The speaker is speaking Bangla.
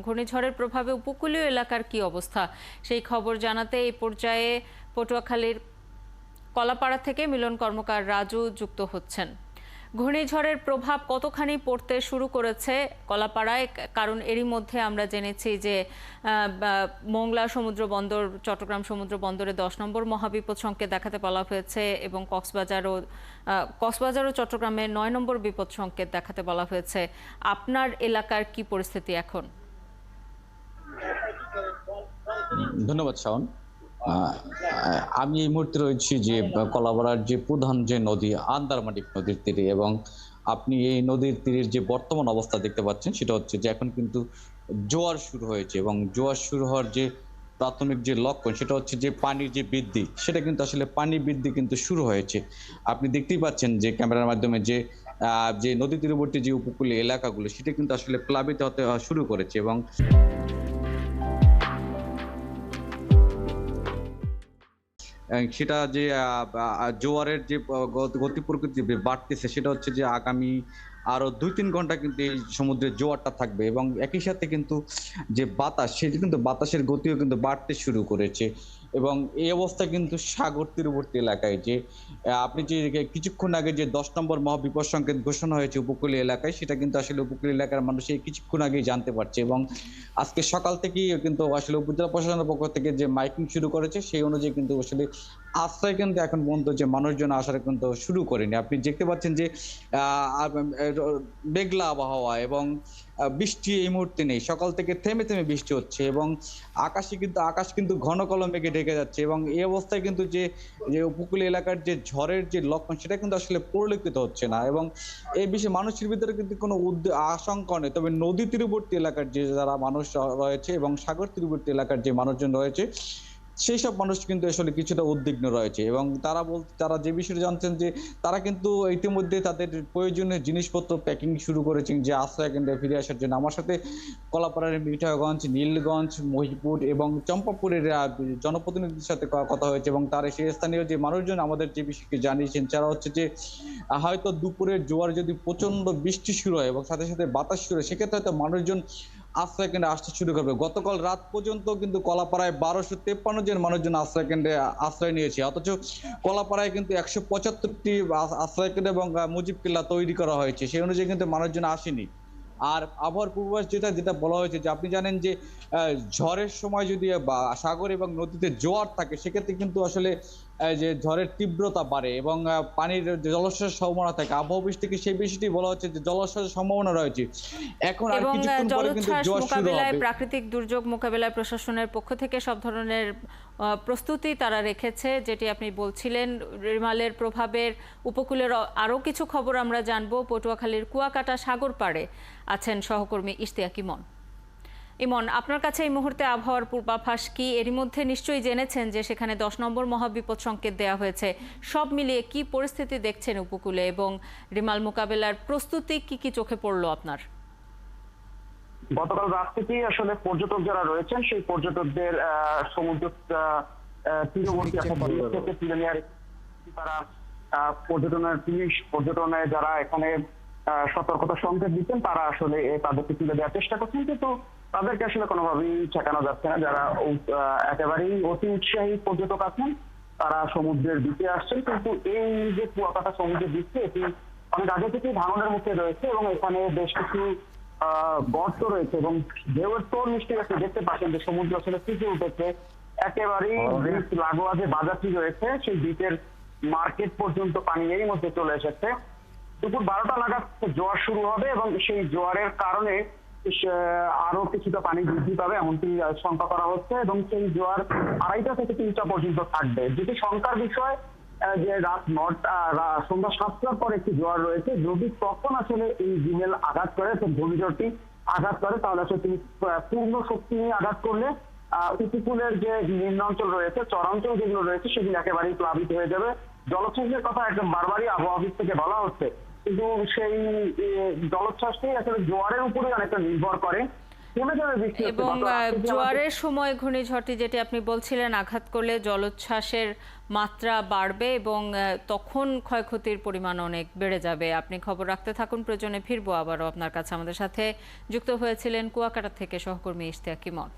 ঘূর্ণিঝড়ের প্রভাবে উপকূলীয় এলাকার কি অবস্থা সেই খবর জানাতে এই পর্যায়ে পটুয়াখালীর কলাপাড়া থেকে মিলন কর্মকার রাজু যুক্ত হচ্ছেন। ঘূর্ণিঝড়ের প্রভাব কতখানি পড়তে শুরু করেছে কলাপাড়ায়, কারণ এরই মধ্যে আমরা জেনেছি যে মোংলা সমুদ্র বন্দর, চট্টগ্রাম সমুদ্র বন্দরে 10 নম্বর মহাবিপদ সংকেত দেখাতে বলা হয়েছে এবং কক্সবাজার ও চট্টগ্রামে 9 নম্বর বিপদ সংকেত দেখাতে বলা হয়েছে। আপনার এলাকার কি পরিস্থিতি এখন? ধন্যবাদ শাওন। আমি এই মুহূর্তে রয়েছি যে কলাপাড়ার যে প্রধান যে নদী আন্দারমানিক নদীর তীরে, এবং আপনি এই নদীর তীরের যে বর্তমান অবস্থা দেখতে পাচ্ছেন সেটা হচ্ছে যে এখন কিন্তু জোয়ার শুরু হয়েছে, এবং জোয়ার শুরু হওয়ার যে প্রাথমিক যে লক্ষণ সেটা হচ্ছে যে পানির যে বৃদ্ধি, সেটা কিন্তু আসলে পানি বৃদ্ধি কিন্তু শুরু হয়েছে। আপনি দেখতেই পাচ্ছেন যে ক্যামেরার মাধ্যমে যে যে নদী তীরবর্তী যে উপকূলীয় এলাকাগুলো সেটা কিন্তু আসলে প্লাবিত হতে শুরু করেছে, এবং সেটা যে জোয়ারের যে গতি প্রকৃতি বাড়তেছে সেটা হচ্ছে যে আগামী আরো 2-3 ঘন্টা কিন্তু এই সমুদ্রের জোয়ারটা থাকবে, এবং একই সাথে কিন্তু যে বাতাস সেটা কিন্তু বাতাসের গতিও কিন্তু বাড়তে শুরু করেছে। এবং এই অবস্থা কিন্তু সাগর তীরবর্তী এলাকায় যে আপনি যে কিছুক্ষণ আগে যে 10 নম্বর মহাবিপদ সংকেত ঘোষণা হয়েছে উপকূলীয় এলাকায়, সেটা কিন্তু আসলে উপকূলীয় এলাকার মানুষ এই কিছুক্ষণ আগেই জানতে পারছে, এবং আজকে সকাল থেকেই কিন্তু আসলে উপজেলা প্রশাসনের পক্ষ থেকে যে মাইকিং শুরু করেছে সেই অনুযায়ী কিন্তু আসলে আশ্রয় কিন্তু এখন পর্যন্ত যে মানুষজন আসার কিন্তু শুরু করেনি। আপনি দেখতে পাচ্ছেন যে মেঘলা আবহাওয়া এবং বৃষ্টি এই মুহূর্তে নেই, সকাল থেকে থেমে থেমে বৃষ্টি হচ্ছে, এবং আকাশ কিন্তু ঘন কালো মেঘে ঢেকে যাচ্ছে, এবং এই অবস্থায় কিন্তু যে উপকূলীয় এলাকার যে ঝড়ের যে লক্ষণ সেটা কিন্তু আসলে পরিলক্ষিত হচ্ছে না, এবং এই বিষয়ে মানুষের ভিতরে কিন্তু কোনো আশঙ্কা নেই। তবে নদী তীরবর্তী এলাকার যে যারা মানুষ রয়েছে এবং সাগর তীরবর্তী এলাকার যে মানুষজন রয়েছে সেই সব মানুষ কিন্তু আসলে কিছুটা উদ্বিগ্ন রয়েছে, এবং তারা যে বিষয়টা জানছেন যে তারা কিন্তু ইতিমধ্যে তাদের প্রয়োজনীয় জিনিসপত্র প্যাকিং শুরু করেছেন যে আশ্রয় কেন্দ্রে ফিরে আসার জন্য। আমার সাথে কলাপাড়ার মিঠাগঞ্জ, নীলগঞ্জ, মহিপুর এবং চম্পাপুরের জনপ্রতিনিধির সাথে কথা হয়েছে, এবং তার সেই স্থানীয় যে মানুষজন আমাদের যে বিষয়কে জানিয়েছেন তারা হচ্ছে যে হয়তো দুপুরের জোয়ার যদি প্রচন্ড বৃষ্টি শুরু হয় এবং সাথে সাথে বাতাস শুরু হয়, সেক্ষেত্রে হয়তো মানুষজন আশ্রয় কেন্দ্রে আসতে শুরু করবে। গতকাল রাত পর্যন্ত কিন্তু কলাপাড়ায় 1253 জন মানুষজন আশ্রয় কেন্দ্রে আশ্রয় নিয়েছে, অথচ কলাপাড়ায় কিন্তু 175টি আশ্রয় কেন্দ্র এবং মুজিব কিল্লা তৈরি করা হয়েছে, সেই অনুযায়ী কিন্তু মানুষজন আসেনি। আর আবহাওয়ার পূর্বাভাস যেটা বলা হয়েছে যে আপনি জানেন যে ঝড়ের সময় যদি সাগর এবং নদীতে জোয়ার থাকে সেক্ষেত্রে কিন্তু আসলে যে ঝড়ের তীব্রতা বাড়ে এবং পানির জলোচ্ছ্বাসের সম্ভাবনা থাকে। আবহাওয়া অফিস থেকে সেই বিষয়টি বলা হচ্ছে যে জলোচ্ছ্বাসের সম্ভাবনা রয়েছে। এখন আর কিছুক্ষণ পরে কিন্তু জোয়ার শুরু হবে। প্রাকৃতিক দুর্যোগ মোকাবিলায় প্রশাসনের পক্ষ থেকে সব ধরনের প্রস্তুতি তারা রেখেছে, যেটি আপনি বলছিলেন। রিমালের প্রভাবের উপকূলের আরও কিছু খবর আমরা জানবো। পটুয়াখালীর কুয়াকাটা সাগর পাড়ে আছেন সহকর্মী ইশতিয়াক ইমন। ইমন, আপনার কাছে এই মুহূর্তে আবহাওয়ার পূর্বাভাস কি? এরই মধ্যে নিশ্চয়ই জেনেছেন যে সেখানে 10 নম্বর মহাবিপদ সংকেত দেওয়া হয়েছে। সব মিলিয়ে কি পরিস্থিতি দেখছেন উপকূলে, এবং রিমাল মোকাবেলার প্রস্তুতি কি কি চোখে পড়লো আপনার? গতকাল রাত থেকেই আসলে পর্যটক যারা রয়েছেন সেই পর্যটকদের সমুদ্র তীরবর্তী থেকে তুলে নেওয়ার তারা পর্যটনে যারা এখানে সতর্কতা সংকেত দিচ্ছেন তারা আসলে তাদেরকে তুলে দেওয়ার চেষ্টা করছেন, কিন্তু তাদেরকে আসলে কোনোভাবেই ঠেকানো যাচ্ছে না। যারা একেবারেই অতি উৎসাহী পর্যটক আছেন তারা সমুদ্রের দিকে আসছেন, কিন্তু এই যে কুয়াকাটা সমুদ্রের দিকে এটি অনেক আগে থেকেই ভাঙনের মুখে রয়েছে, এবং এখানে বেশ কিছু গর্ত রয়েছে এবং ঢেউয়ের তোর নিশ্চয়ই আপনি দেখতে পাচ্ছেন যে সমুদ্র আসলে ফুটে উঠেছে। একেবারেই বিচ লাগোয়া যে বাজারটি রয়েছে সেই বিচের মার্কেট পর্যন্ত পানি এর মধ্যে চলে এসেছে। দুপুর 12টা নাগাদ জোয়ার শুরু হবে এবং সেই জোয়ারের কারণে আরো কিছুটা পানি বৃদ্ধি পাবে এমনটি শঙ্কা করা হচ্ছে, এবং সেই জোয়ার 2:30 থেকে 3টা পর্যন্ত থাকবে। যেটি শঙ্কার বিষয় যে রাত 9টা সন্ধ্যা 7টার পর একটি জোয়ার রয়েছে, যদি তখন আসলে এই রিমেল আঘাত করে, ঘূর্ণিঝড়টি আঘাত করে, তাহলে আসলে তিনি পূর্ণ শক্তি নিয়ে আঘাত করলে উপকূলের যে নিম্নাঞ্চল রয়েছে, চরাঞ্চল যেগুলো রয়েছে সেগুলো একেবারেই প্লাবিত হয়ে যাবে। জলোচ্ছ্বাসের কথা একদম বারবারই আবহাওয়া অফিস থেকে বলা হচ্ছে, কিন্তু সেই জলোচ্ছ্বাসটি আসলে জোয়ারের উপরে অনেকটা নির্ভর করে। থেমে যাবে বৃষ্টি হচ্ছে। এবং গত রাতে যে জোয়ারের সময় ঘূর্ণিঝড়টি যেটি আপনি বলছিলেন আঘাত করলে জলোচ্ছ্বাসের মাত্রা বাড়বে এবং তখন ক্ষয়ক্ষতির পরিমাণ অনেক বেড়ে যাবে। আপনি খবর রাখতে থাকুন, প্রয়োজনে ফিরবো আবারও আপনার কাছে। আমাদের সাথে যুক্ত হয়েছিলেন কুয়াকাটা থেকে সহকর্মী ইশতিয়াক ইমন।